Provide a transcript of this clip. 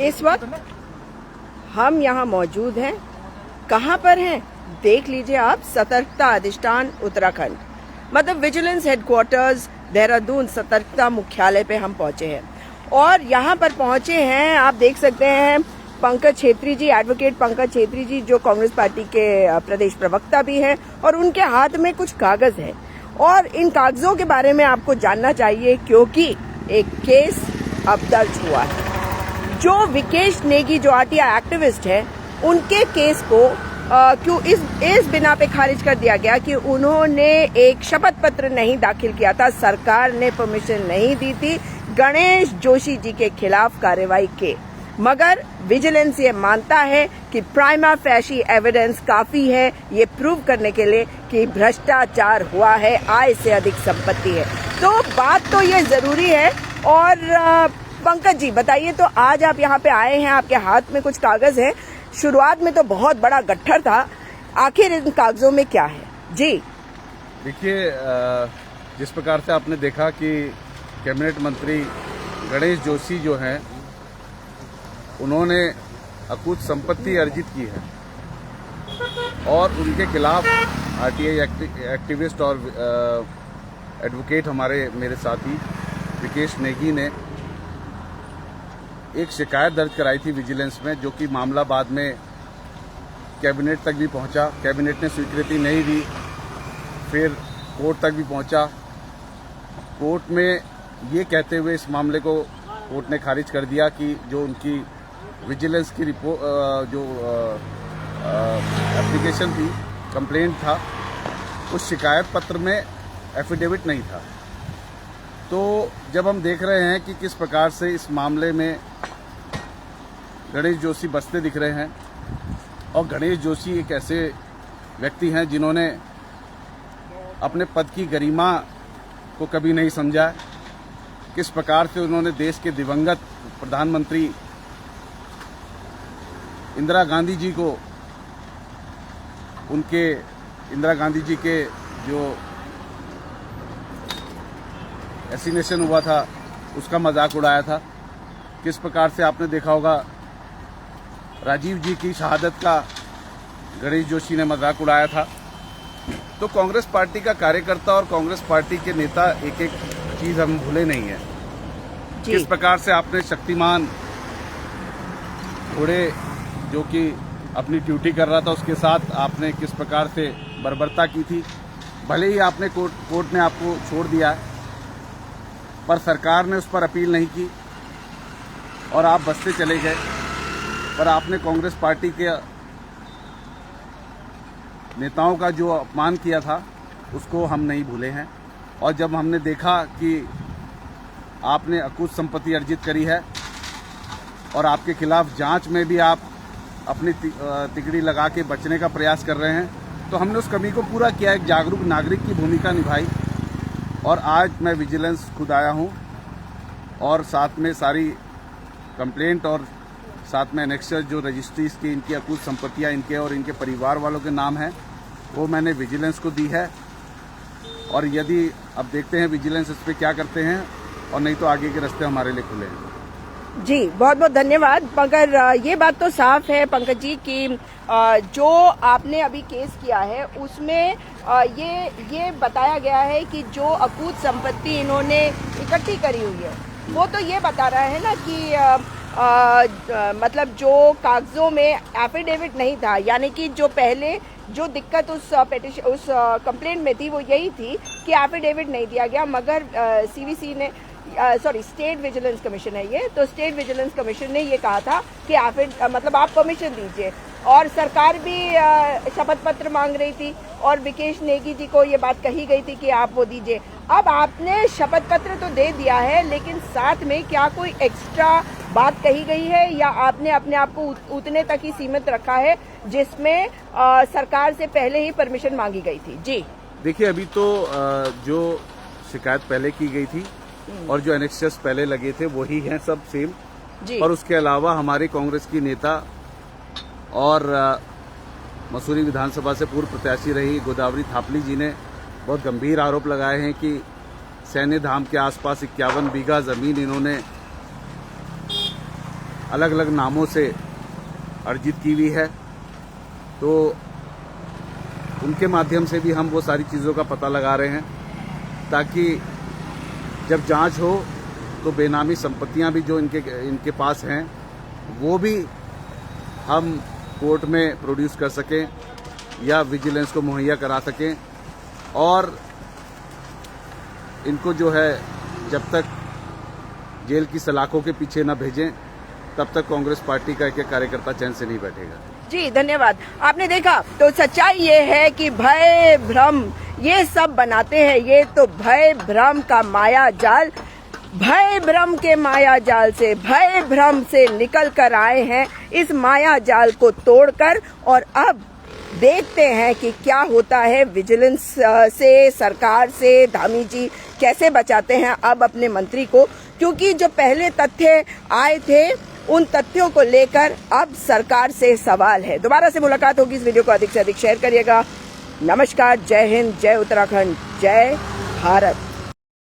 इस वक्त हम यहाँ मौजूद हैं। कहाँ पर हैं देख लीजिए आप। सतर्कता अधिष्ठान उत्तराखंड, मतलब विजिलेंस हेडक्वार्टर्स देहरादून सतर्कता मुख्यालय पे हम पहुंचे हैं। और यहाँ पर पहुंचे हैं, आप देख सकते हैं, पंकज छेत्री जी, एडवोकेट पंकज छेत्री जी, जो कांग्रेस पार्टी के प्रदेश प्रवक्ता भी हैं, और उनके हाथ में कुछ कागज है। और इन कागजों के बारे में आपको जानना चाहिए, क्योंकि एक केस अब दर्ज हुआ है। जो विकेश नेगी, जो आरटीआई एक्टिविस्ट है, उनके केस को क्यों इस बिना पे खारिज कर दिया गया कि उन्होंने एक शपथ पत्र नहीं दाखिल किया था, सरकार ने परमिशन नहीं दी थी गणेश जोशी जी के खिलाफ कार्रवाई के। मगर विजिलेंस ये मानता है कि प्राइमा फेशी एविडेंस काफी है ये प्रूव करने के लिए कि भ्रष्टाचार हुआ है, आय से अधिक संपत्ति है। तो बात तो ये जरूरी है। और पंकज जी बताइए, तो आज आप यहाँ पे आए हैं, आपके हाथ में कुछ कागज है। शुरुआत में तो बहुत बड़ा गट्ठर था, आखिर इन कागजों में क्या है? जी देखिए, जिस प्रकार से आपने देखा कि कैबिनेट मंत्री गणेश जोशी जो हैं, उन्होंने अकुत संपत्ति अर्जित की है और उनके खिलाफ आरटीआई एक्टिविस्ट और एडवोकेट मेरे साथी विकेश नेगी ने एक शिकायत दर्ज कराई थी विजिलेंस में, जो कि मामला बाद में कैबिनेट तक भी पहुंचा। कैबिनेट ने स्वीकृति नहीं दी, फिर कोर्ट तक भी पहुंचा। कोर्ट में ये कहते हुए इस मामले को कोर्ट ने खारिज कर दिया कि जो उनकी विजिलेंस की रिपोर्ट, जो एप्लीकेशन थी, कंप्लेंट था, उस शिकायत पत्र में एफिडेविट नहीं था। तो जब हम देख रहे हैं कि किस प्रकार से इस मामले में गणेश जोशी बसते दिख रहे हैं, और गणेश जोशी एक ऐसे व्यक्ति हैं जिन्होंने अपने पद की गरिमा को कभी नहीं समझा, किस प्रकार से उन्होंने देश के दिवंगत प्रधानमंत्री इंदिरा गांधी जी को, उनके इंदिरा गांधी जी के जो एसिनेशन हुआ था उसका मजाक उड़ाया था। किस प्रकार से आपने देखा होगा राजीव जी की शहादत का गणेश जोशी ने मजाक उड़ाया था। तो कांग्रेस पार्टी का कार्यकर्ता और कांग्रेस पार्टी के नेता एक एक चीज हम भूले नहीं है। किस प्रकार से आपने शक्तिमान घोड़े जो कि अपनी ड्यूटी कर रहा था, उसके साथ आपने किस प्रकार से बर्बरता की थी। भले ही आपने कोर्ट ने आपको छोड़ दिया है, पर सरकार ने उस पर अपील नहीं की और आप बसते चले गए। पर आपने कांग्रेस पार्टी के नेताओं का जो अपमान किया था उसको हम नहीं भूले हैं। और जब हमने देखा कि आपने अकुत संपत्ति अर्जित करी है और आपके खिलाफ जांच में भी आप अपनी तिकड़ी लगा के बचने का प्रयास कर रहे हैं, तो हमने उस कमी को पूरा किया, एक जागरूक नागरिक की भूमिका निभाई। और आज मैं विजिलेंस खुद आया हूं और साथ में सारी कंप्लेंट और साथ में एनेक्सर जो रजिस्ट्रीज की इनकी अकुत संपत्तियां इनके और इनके परिवार वालों के नाम हैं, वो मैंने विजिलेंस को दी है। और यदि अब देखते हैं विजिलेंस इस पर क्या करते हैं, और नहीं तो आगे के रास्ते हमारे लिए खुले हैं। जी बहुत बहुत धन्यवाद। मगर ये बात तो साफ है पंकज जी कि जो आपने अभी केस किया है उसमें ये बताया गया है कि जो अकूत संपत्ति इन्होंने इकट्ठी करी हुई है, वो तो ये बता रहा है ना कि मतलब जो कागजों में एफिडेविट नहीं था, यानी कि जो पहले जो दिक्कत उस कंप्लेंट में थी वो यही थी कि एफिडेविट नहीं दिया गया। मगर सीवीसी ने स्टेट विजिलेंस कमीशन है ये, तो स्टेट विजिलेंस कमीशन ने ये कहा था कि मतलब आप परमिशन दीजिए, और सरकार भी शपथ पत्र मांग रही थी और विकेश नेगी जी को ये बात कही गई थी कि आप वो दीजिए। अब आपने शपथ पत्र तो दे दिया है, लेकिन साथ में क्या कोई एक्स्ट्रा बात कही गई है, या आपने अपने आप को उतने तक ही सीमित रखा है जिसमें सरकार से पहले ही परमिशन मांगी गई थी? जी देखिए, अभी तो जो शिकायत पहले की गई थी और जो एनेक्सर्स पहले लगे थे वही हैं, सब सेम जी। और उसके अलावा हमारी कांग्रेस की नेता और मसूरी विधानसभा से पूर्व प्रत्याशी रही गोदावरी थापली जी ने बहुत गंभीर आरोप लगाए हैं कि सैन्य धाम के आसपास 51 बीघा जमीन इन्होंने अलग अलग नामों से अर्जित की हुई है, तो उनके माध्यम से भी हम वो सारी चीज़ों का पता लगा रहे हैं, ताकि जब जांच हो तो बेनामी संपत्तियां भी जो इनके पास हैं वो भी हम कोर्ट में प्रोड्यूस कर सकें या विजिलेंस को मुहैया करा सकें, और इनको जो है जब तक जेल की सलाखों के पीछे न भेजें तब तक कांग्रेस पार्टी का एक कार्यकर्ता चैन से नहीं बैठेगा। जी धन्यवाद। आपने देखा तो सच्चाई ये है कि भय भ्रम ये सब बनाते हैं, ये तो भय भ्रम का माया जाल, भय भ्रम के माया जाल से, भय भ्रम से निकल कर आए हैं इस माया जाल को तोड़कर, और अब देखते हैं कि क्या होता है। विजिलेंस से, सरकार से धामी जी कैसे बचाते हैं अब अपने मंत्री को, क्योंकि जो पहले तथ्य आए थे उन तथ्यों को लेकर अब सरकार से सवाल है। दोबारा से मुलाकात होगी। इस वीडियो को अधिक से अधिक शेयर करिएगा। नमस्कार, जय हिंद, जय उत्तराखंड, जय भारत।